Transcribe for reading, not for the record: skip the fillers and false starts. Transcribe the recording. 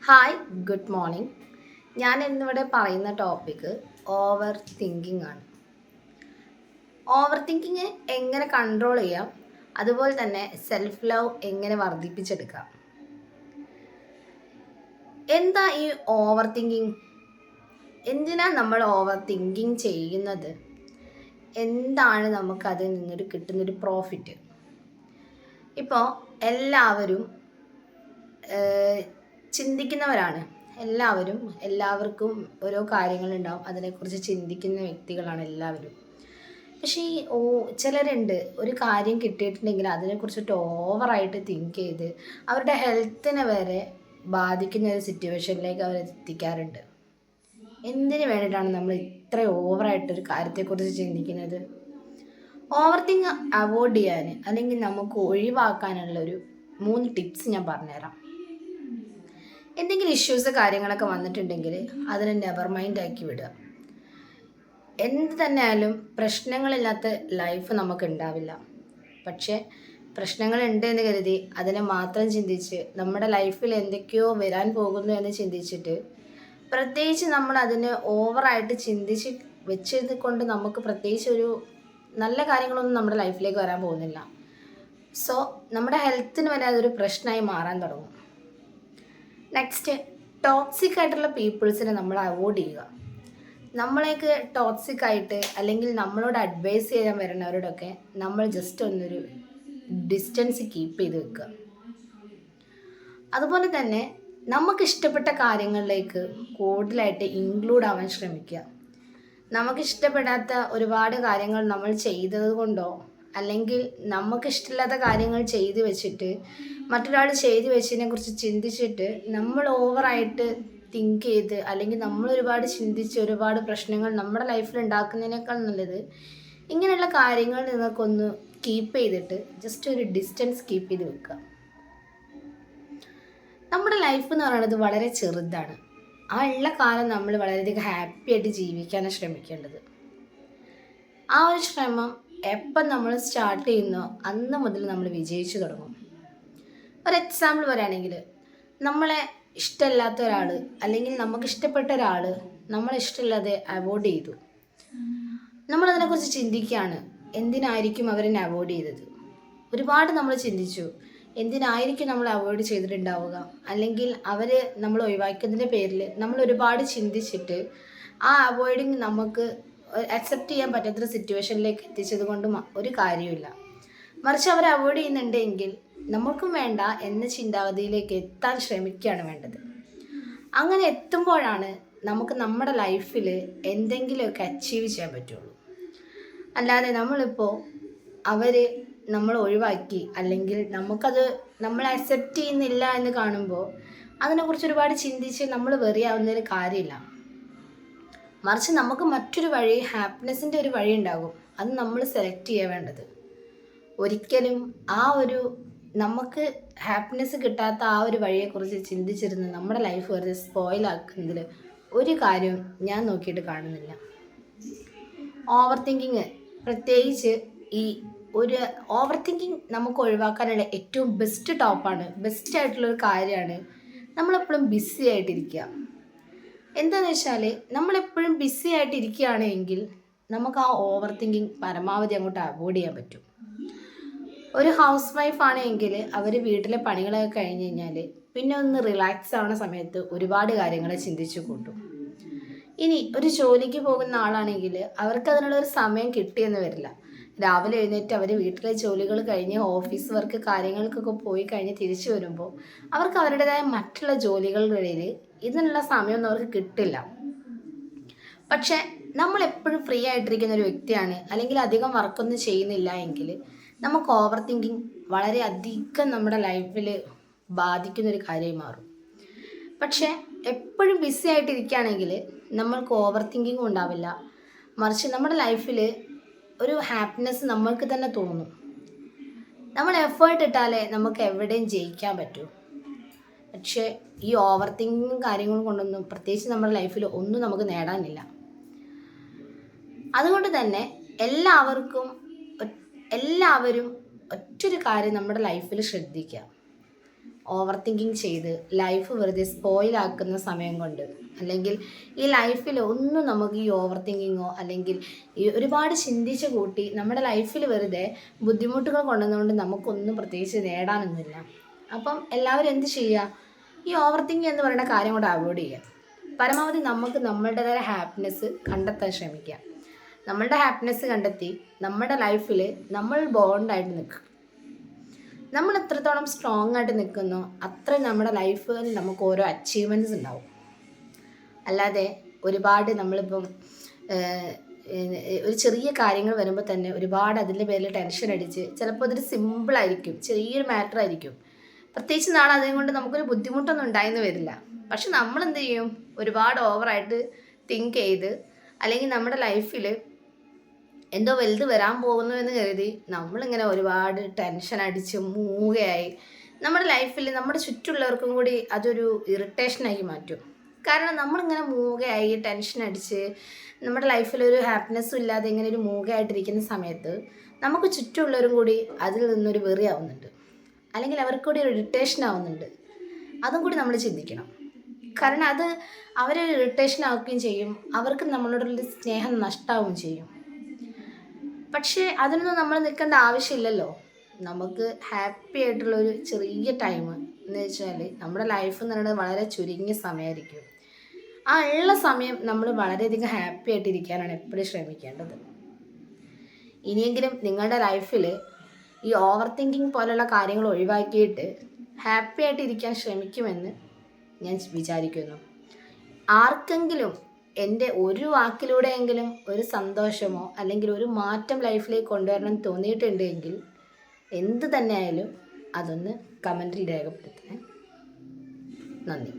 Hi, good morning. ഞാൻ ഇന്നിവിടെ പറയുന്ന ടോപ്പിക്ക് ഓവർ തിങ്കിങ് ആണ്. ഓവർ തിങ്കിങ് എങ്ങനെ കൺട്രോൾ ചെയ്യാം, അതുപോലെ തന്നെ സെൽഫ് ലവ് എങ്ങനെ വർദ്ധിപ്പിച്ചെടുക്കാം. എന്താ ഈ ഓവർ തിങ്കിങ്? എന്തിനാണ് നമ്മൾ ഓവർ തിങ്കിങ് ചെയ്യുന്നത്? എന്താണ് നമുക്കതിൽ നിന്നൊരു കിട്ടുന്നൊരു പ്രോഫിറ്റ്? ഇപ്പോൾ എല്ലാവരും ചിന്തിക്കുന്നവരാണ്. എല്ലാവർക്കും ഓരോ കാര്യങ്ങളുണ്ടാവും, അതിനെക്കുറിച്ച് ചിന്തിക്കുന്ന വ്യക്തികളാണ് എല്ലാവരും. പക്ഷേ ചിലരുണ്ട്, ഒരു കാര്യം കിട്ടിയിട്ടുണ്ടെങ്കിൽ അതിനെക്കുറിച്ചിട്ട് ഓവറായിട്ട് തിങ്ക് ചെയ്ത് അവരുടെ ഹെൽത്തിനെ വരെ ബാധിക്കുന്ന ഒരു സിറ്റുവേഷനിലേക്ക് അവർ എത്തിക്കാറുണ്ട്. എന്തിനു വേണ്ടിയിട്ടാണ് നമ്മൾ ഇത്ര ഓവറായിട്ടൊരു കാര്യത്തെക്കുറിച്ച് ചിന്തിക്കുന്നത്? ഓവർ തിങ്ക് അവോയ്ഡ് ചെയ്യാൻ അല്ലെങ്കിൽ നമുക്ക് ഒഴിവാക്കാനുള്ളൊരു 3 ടിപ്സ് ഞാൻ പറഞ്ഞുതരാം. എന്തെങ്കിലും ഇഷ്യൂസ് കാര്യങ്ങളൊക്കെ വന്നിട്ടുണ്ടെങ്കിൽ അതിനെ നെവർ മൈൻഡ് ആക്കി വിടുക. എന്ത് തന്നെയായാലും പ്രശ്നങ്ങളില്ലാത്ത ലൈഫ് നമുക്ക് ഉണ്ടാവില്ല. പക്ഷേ പ്രശ്നങ്ങളുണ്ട് എന്ന് കരുതി അതിനെ മാത്രം ചിന്തിച്ച് നമ്മുടെ ലൈഫിൽ എന്തൊക്കെയോ വരാൻ പോകുന്നു എന്ന് ചിന്തിച്ചിട്ട് പ്രത്യേകിച്ച് നമ്മൾ അതിനെ ഓവറായിട്ട് ചിന്തിച്ച് വെച്ചത് കൊണ്ട് നമുക്ക് പ്രത്യേകിച്ച് ഒരു നല്ല കാര്യങ്ങളൊന്നും നമ്മുടെ ലൈഫിലേക്ക് വരാൻ പോകുന്നില്ല. സോ നമ്മുടെ ഹെൽത്തിന് വരെ അതൊരു പ്രശ്നമായി മാറാൻ തുടങ്ങും. നെക്സ്റ്റ്, ടോക്സിക് ആയിട്ടുള്ള പീപ്പിൾസിനെ നമ്മൾ അവോയ്ഡ് ചെയ്യുക. നമ്മളേക്ക് ടോക്സിക് ആയിട്ട് അല്ലെങ്കിൽ നമ്മളോട് അഡ്വൈസ് ചെയ്യാൻ വരുന്നവരോടൊക്കെ നമ്മൾ ജസ്റ്റ് ഒന്നൊരു ഡിസ്റ്റൻസ് കീപ്പ് ചെയ്ത് വെക്കുക. അതുപോലെ തന്നെ നമുക്കിഷ്ടപ്പെട്ട കാര്യങ്ങളിലേക്ക് കൂടുതലായിട്ട് ഇൻക്ലൂഡ് ആവാൻ ശ്രമിക്കുക. നമുക്കിഷ്ടപ്പെടാത്ത ഒരുപാട് കാര്യങ്ങൾ നമ്മൾ ചെയ്തത് കൊണ്ടോ അല്ലെങ്കിൽ നമുക്കിഷ്ടമില്ലാത്ത കാര്യങ്ങൾ ചെയ്തു വെച്ചിട്ട് മറ്റൊരാൾ ചെയ്തു വെച്ചതിനെ കുറിച്ച് ചിന്തിച്ചിട്ട് നമ്മൾ ഓവറായിട്ട് തിങ്ക് ചെയ്ത് അല്ലെങ്കിൽ നമ്മൾ ഒരുപാട് ചിന്തിച്ച് ഒരുപാട് പ്രശ്നങ്ങൾ നമ്മുടെ ലൈഫിൽ ഉണ്ടാക്കുന്നതിനേക്കാൾ നല്ലത് ഇങ്ങനെയുള്ള കാര്യങ്ങൾ നിങ്ങൾക്കൊന്ന് കീപ്പ് ചെയ്തിട്ട് ജസ്റ്റ് ഒരു ഡിസ്റ്റൻസ് കീപ്പ് ചെയ്ത് വെക്കുക. നമ്മുടെ ലൈഫ് എന്ന് പറയുന്നത് വളരെ ചെറുതാണ്. ആ ഉള്ള കാലം നമ്മൾ വളരെയധികം ഹാപ്പി ആയിട്ട് ജീവിക്കാനാണ് ശ്രമിക്കേണ്ടത്. ആ ഒരു ശ്രമം എപ്പം നമ്മൾ സ്റ്റാർട്ട് ചെയ്യുന്നോ അന്ന് മുതൽ നമ്മൾ വിജയിച്ചു തുടങ്ങും. ഒരു എക്സാമ്പിൾ പറയുകയാണെങ്കിൽ, നമ്മളെ ഇഷ്ടമില്ലാത്ത ഒരാൾ അല്ലെങ്കിൽ നമുക്കിഷ്ടപ്പെട്ട ഒരാൾ നമ്മളെ ഇഷ്ടമില്ലാതെ അവോയ്ഡ് ചെയ്തു. നമ്മളതിനെക്കുറിച്ച് ചിന്തിക്കുകയാണ്, എന്തിനായിരിക്കും അവരെന്നെ അവോയ്ഡ് ചെയ്തത്? ഒരുപാട് നമ്മൾ ചിന്തിച്ചു, എന്തിനായിരിക്കും നമ്മൾ അവോയ്ഡ് ചെയ്തിട്ടുണ്ടാവുക, അല്ലെങ്കിൽ അവർ നമ്മൾ ഒഴിവാക്കുന്നതിൻ്റെ പേരിൽ നമ്മൾ ഒരുപാട് ചിന്തിച്ചിട്ട് ആ അവോയ്ഡിങ് നമുക്ക് അക്സെപ്റ്റ് ചെയ്യാൻ പറ്റാത്തൊരു സിറ്റുവേഷനിലേക്ക് എത്തിച്ചത് കൊണ്ട് ഒരു കാര്യമില്ല. മറിച്ച് അവരെ അവോയ്ഡ് ചെയ്യുന്നുണ്ടെങ്കിൽ നമുക്കും വേണ്ട എന്ന ചിന്താഗതിയിലേക്ക് എത്താൻ ശ്രമിക്കുകയാണ് വേണ്ടത്. അങ്ങനെ എത്തുമ്പോഴാണ് നമുക്ക് നമ്മുടെ ലൈഫിൽ എന്തെങ്കിലുമൊക്കെ അച്ചീവ് ചെയ്യാൻ പറ്റുള്ളൂ. അല്ലാതെ നമ്മളിപ്പോൾ അവർ നമ്മൾ ഒഴിവാക്കി അല്ലെങ്കിൽ നമുക്കത് നമ്മൾ അക്സെപ്റ്റ് ചെയ്യുന്നില്ല എന്ന് കാണുമ്പോൾ അതിനെക്കുറിച്ച് ഒരുപാട് ചിന്തിച്ച് നമ്മൾ വെറിയാവുന്നതിൽ കാര്യമില്ല. മറിച്ച് നമുക്ക് മറ്റൊരു വഴി, ഹാപ്പിനെസ്സിൻ്റെ ഒരു വഴി ഉണ്ടാകും. അത് നമ്മൾ സെലക്ട് ചെയ്യാൻ വേണ്ടത്. ഒരിക്കലും ആ ഒരു നമുക്ക് ഹാപ്പിനെസ് കിട്ടാത്ത ആ ഒരു വഴിയെക്കുറിച്ച് ചിന്തിച്ചിരുന്ന് നമ്മുടെ ലൈഫ് വെറുതെ സ്പോയിലാക്കുന്നതിൽ ഒരു കാര്യവും ഞാൻ നോക്കിയിട്ട് കാണുന്നില്ല. ഓവർ തിങ്കിങ്, പ്രത്യേകിച്ച് ഈ ഒരു ഓവർ തിങ്കിങ് നമുക്ക് ഒഴിവാക്കാനുള്ള ഏറ്റവും ബെസ്റ്റായിട്ടുള്ളൊരു കാര്യമാണ് നമ്മളെപ്പോഴും ബിസി ആയിട്ടിരിക്കുക. എന്താണെന്ന് വെച്ചാൽ നമ്മളെപ്പോഴും ബിസി ആയിട്ടിരിക്കുകയാണെങ്കിൽ നമുക്ക് ആ ഓവർ തിങ്കിങ് പരമാവധി അങ്ങോട്ട് അവോയ്ഡ് ചെയ്യാൻ പറ്റും. ഒരു ഹൗസ് വൈഫ് ആണെങ്കിൽ അവർ വീട്ടിലെ പണികളൊക്കെ കഴിഞ്ഞ് കഴിഞ്ഞാൽ പിന്നെ ഒന്ന് റിലാക്സ് ആവുന്ന സമയത്ത് ഒരുപാട് കാര്യങ്ങൾ ചിന്തിച്ചു കൂട്ടും. ഇനി ഒരു ജോലിക്ക് പോകുന്ന ആളാണെങ്കിൽ അവർക്ക് അതിനുള്ളൊരു സമയം കിട്ടിയെന്ന് വരില്ല. രാവിലെ എഴുന്നേറ്റ് അവർ വീട്ടിലെ ജോലികൾ കഴിഞ്ഞ് ഓഫീസ് വർക്ക് കാര്യങ്ങൾക്കൊക്കെ പോയി കഴിഞ്ഞ് തിരിച്ചു വരുമ്പോൾ അവർക്ക് അവരുടേതായ മറ്റുള്ള ജോലികളുടെ ഇടയിൽ ഇതിനുള്ള സമയമൊന്നും അവർക്ക് കിട്ടില്ല. പക്ഷേ നമ്മളെപ്പോഴും ഫ്രീ ആയിട്ടിരിക്കുന്ന ഒരു വ്യക്തിയാണ് അല്ലെങ്കിൽ അധികം വർക്കൊന്നും ചെയ്യുന്നില്ല എങ്കിൽ നമുക്ക് ഓവർ തിങ്കിങ് വളരെ അധികം നമ്മുടെ ലൈഫിൽ ബാധിക്കുന്നൊരു കാര്യമായി മാറും. പക്ഷേ എപ്പോഴും ബിസി ആയിട്ടിരിക്കുകയാണെങ്കിൽ നമ്മൾക്ക് ഓവർ തിങ്കിങ്ങും ഉണ്ടാവില്ല. മറിച്ച് നമ്മുടെ ലൈഫിൽ ഒരു ഹാപ്പിനെസ് നമ്മൾക്ക് തന്നെ തോന്നും. നമ്മൾ എഫേർട്ട് ഇട്ടാലേ നമുക്ക് എവിടെയും ജയിക്കാൻ പറ്റൂ. പക്ഷേ ഈ ഓവർ തിങ്കിങ്ങും കാര്യങ്ങളും കൊണ്ടൊന്നും പ്രത്യേകിച്ച് നമ്മുടെ ലൈഫിൽ ഒന്നും നമുക്ക് നേടാനില്ല. അതുകൊണ്ട് തന്നെ എല്ലാവരും ഒറ്റൊരു കാര്യം നമ്മുടെ ലൈഫിൽ ശ്രദ്ധിക്കുക. ഓവർ തിങ്കിങ് ചെയ്ത് ലൈഫ് വെറുതെ സ്പോയിലാക്കുന്ന സമയം കൊണ്ട്, അല്ലെങ്കിൽ ഈ ലൈഫിൽ ഒന്നും നമുക്ക് ഈ ഓവർ തിങ്കിങ്ങോ അല്ലെങ്കിൽ ഈ ഒരുപാട് ചിന്തിച്ച് കൂട്ടി നമ്മുടെ ലൈഫിൽ വെറുതെ ബുദ്ധിമുട്ടുകൾ കൊണ്ടുവന്നുകൊണ്ട് നമുക്കൊന്നും പ്രത്യേകിച്ച് നേടാനൊന്നുമില്ല. അപ്പം എല്ലാവരും എന്ത് ചെയ്യുക, ഈ ഓവർ തിങ്കിങ് എന്ന് പറയുന്ന കാര്യം കൊണ്ട് അവോയ്ഡ് ചെയ്യുക. പരമാവധി നമുക്ക് നമ്മളുടേതായ ഹാപ്പിനെസ് കണ്ടെത്താൻ ശ്രമിക്കുക. നമ്മളുടെ ഹാപ്പിനെസ് കണ്ടെത്തി നമ്മുടെ ലൈഫിൽ നമ്മൾ ബോണ്ടായിട്ട് നിൽക്കുക. നമ്മൾ എത്രത്തോളം സ്ട്രോങ് ആയിട്ട് നിൽക്കുന്നോ അത്രയും നമ്മുടെ ലൈഫിൽ നമുക്ക് ഓരോ അച്ചീവ്മെൻറ്റ്സ് ഉണ്ടാവും. അല്ലാതെ ഒരുപാട് നമ്മളിപ്പം ഒരു ചെറിയ കാര്യങ്ങൾ വരുമ്പോൾ തന്നെ ഒരുപാട് അതിൻ്റെ പേരിൽ ടെൻഷൻ അടിച്ച്, ചിലപ്പോൾ അതൊരു സിമ്പിളായിരിക്കും, ചെറിയൊരു മാറ്റർ ആയിരിക്കും, പ്രത്യേകിച്ച് നാളെ അതുകൊണ്ട് നമുക്കൊരു ബുദ്ധിമുട്ടൊന്നും ഉണ്ടായെന്ന് വരില്ല. പക്ഷെ നമ്മളെന്ത് ചെയ്യും, ഒരുപാട് ഓവറായിട്ട് തിങ്ക് ചെയ്ത് അല്ലെങ്കിൽ നമ്മുടെ ലൈഫിൽ എന്തോ വലുത് വരാൻ പോകുന്നു എന്ന് കരുതി നമ്മളിങ്ങനെ ഒരുപാട് ടെൻഷൻ അടിച്ച് മൂകയായി നമ്മുടെ ലൈഫിൽ നമ്മുടെ ചുറ്റുള്ളവർക്കും കൂടി അതൊരു ഇറിറ്റേഷനാക്കി മാറ്റും. കാരണം നമ്മളിങ്ങനെ മൂകയായി ടെൻഷൻ അടിച്ച് നമ്മുടെ ലൈഫിലൊരു ഹാപ്പിനെസ്സും ഇല്ലാതെ ഇങ്ങനെ ഒരു മൂകയായിട്ടിരിക്കുന്ന സമയത്ത് നമുക്ക് ചുറ്റുമുള്ളവരും കൂടി അതിൽ നിന്നൊരു വെറിയാവുന്നുണ്ട്, അല്ലെങ്കിൽ അവർക്ക് കൂടി ഒരു ഇറിറ്റേഷൻ ആവുന്നുണ്ട്. അതും കൂടി നമ്മൾ ചിന്തിക്കണം. കാരണം അത് അവരെ ഇറിറ്റേഷൻ ആവുകയും ചെയ്യും, അവർക്ക് നമ്മളോടുള്ള സ്നേഹം നഷ്ടമാവുകയും ചെയ്യും. പക്ഷേ അതിനൊന്നും നമ്മൾ നിൽക്കേണ്ട ആവശ്യമില്ലല്ലോ. നമുക്ക് ഹാപ്പി ആയിട്ടുള്ളൊരു ചെറിയ ടൈം എന്ന് വെച്ചാൽ നമ്മുടെ ലൈഫ് എന്ന് പറയുന്നത് വളരെ ചുരുങ്ങിയ സമയമായിരിക്കും. ആ ഉള്ള സമയം നമ്മൾ വളരെയധികം ഹാപ്പി ആയിട്ടിരിക്കാനാണ് എപ്പോഴും ശ്രമിക്കേണ്ടത്. ഇനിയെങ്കിലും നിങ്ങളുടെ ലൈഫിൽ ഈ ഓവർ തിങ്കിങ് പോലുള്ള കാര്യങ്ങൾ ഒഴിവാക്കിയിട്ട് ഹാപ്പി ആയിട്ടിരിക്കാൻ ശ്രമിക്കുമെന്ന് ഞാൻ വിചാരിക്കുന്നു. ആർക്കെങ്കിലും എൻ്റെ ഒരു വാക്കിലൂടെയെങ്കിലും ഒരു സന്തോഷമോ അല്ലെങ്കിൽ ഒരു മാറ്റം ലൈഫിലേക്ക് കൊണ്ടുവരണം തോന്നിയിട്ടുണ്ടെങ്കിൽ എന്ത് തന്നെ ആയാലും അതൊന്ന് കമൻറ്റിൽ രേഖപ്പെടുത്തണേ. നന്ദി.